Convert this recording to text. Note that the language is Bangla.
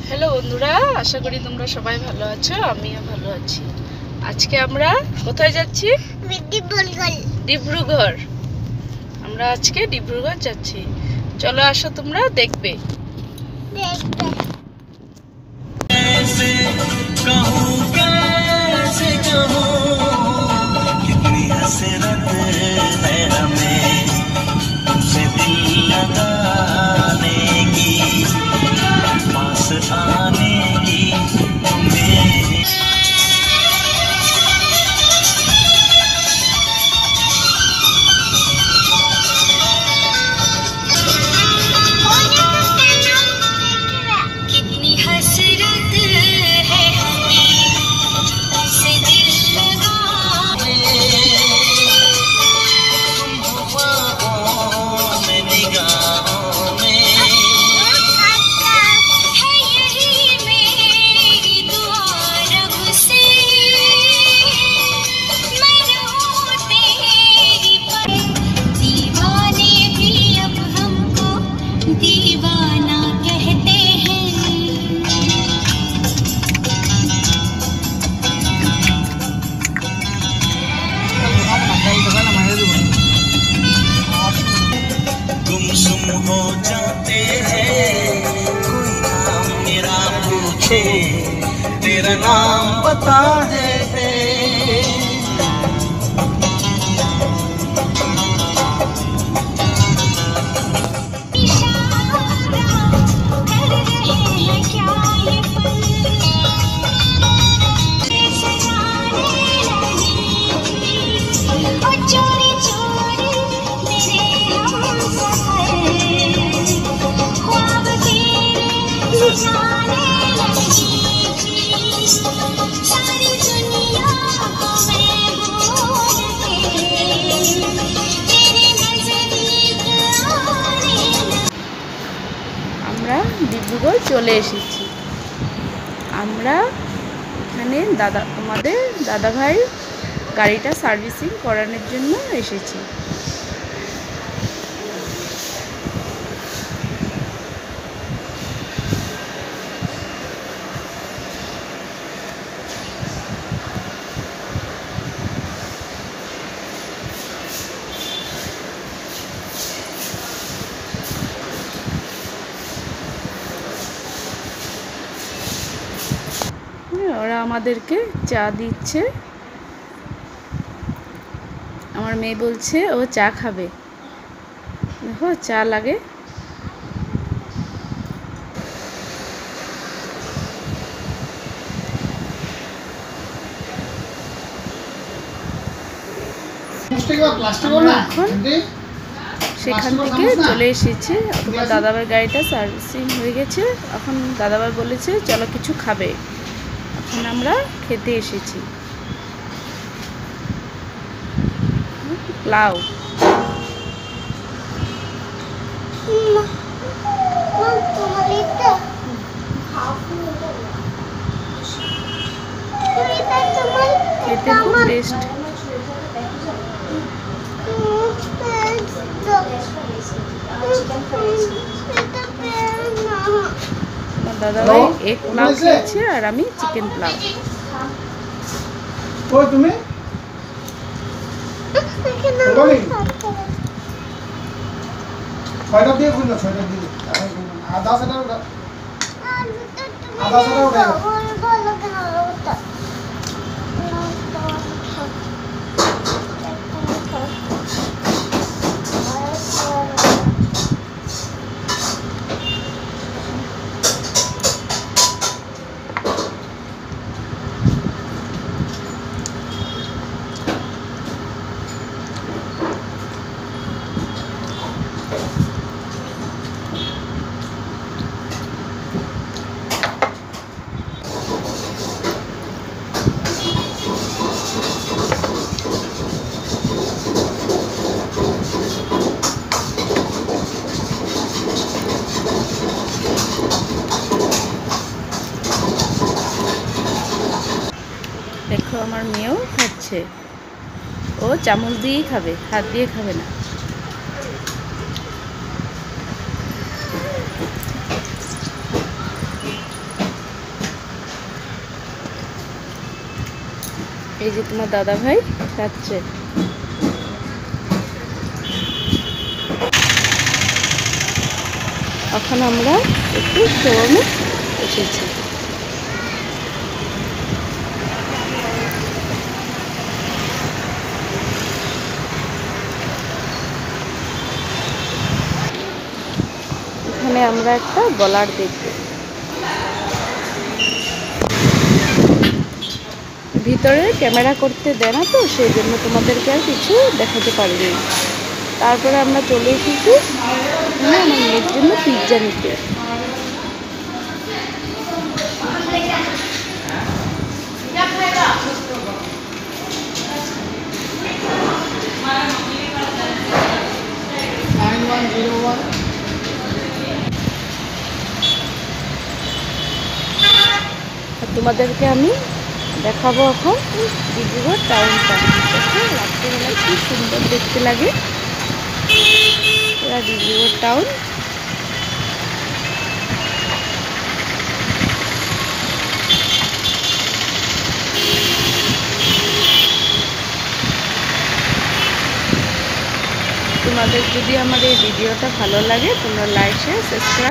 হ্যালো বন্ধুরা, আশা করি তোমরা সবাই ভালো আছো। আমিও ভালো আছি। আজকে আমরা কোথায় যাচ্ছি? ডিব্রুগড়। আমরা আজকে ডিব্রুগড় যাচ্ছি। চলো আসো, তোমরা দেখবে। दीवाना कहते हैं। गुमसुम हो जाते हैं, कोई नाम मेरा पूछे, तेरा नाम बता दे। আমরা ডিব্রুগড় চলে এসেছি। আমরা এখানে আমাদের দাদাভাই গাড়িটা সার্ভিসিং করানোর জন্য এসেছি। ওরা আমাদেরকে চা দিচ্ছে। আমার মেয়ে বলছে ও চা খাবে। দেখো চা লাগে। এখন সেখান থেকে চলে এসেছে। তোমার দাদাভাইয়ের গাড়িটা সার্ভিসিং হয়ে গেছে। এখন দাদাভাই বলেছে চলো কিছু খাবে। এখন আমরা খেতে এসেছি লাউ। খেতে খুব টেস্ট। দাদাভাই এগ পোলাও খেয়েছে আর আমি চিকেন পোলাও। তুমি ছয়টা দিয়ে খুললো, ছয়টা দিয়ে আধা সেটা দেখো আমার মেয়েও খাচ্ছে। ও চামচ দিয়েই খাবে, হাত দিয়ে খাবে না। এই যে তোমার দাদা ভাই খাচ্ছে। এখন আমরা একটু শোরুমে এসেছি। এখানে আমরা একটা গলার দেখব। ভিতরে ক্যামেরা করতে দেয় না তো, সেই জন্য তোমাদেরকে আর কিছু দেখাতে পারিনি। তারপরে আমরা চলে এসেছি আমার মেয়ের জন্য পিৎজা নিতে। আর তোমাদেরকে আমি দেখাবো এখন ডিব্রুগড় টাউনটা। দেখো রাত্রিবেলায় কি সুন্দর দেখতে লাগে এরা ডিব্রুগড় টাউন। তোমাদের যদি আমার এই ভিডিওটা ভালো লাগে তোমরা লাইক শেয়ার সাবস্ক্রাইব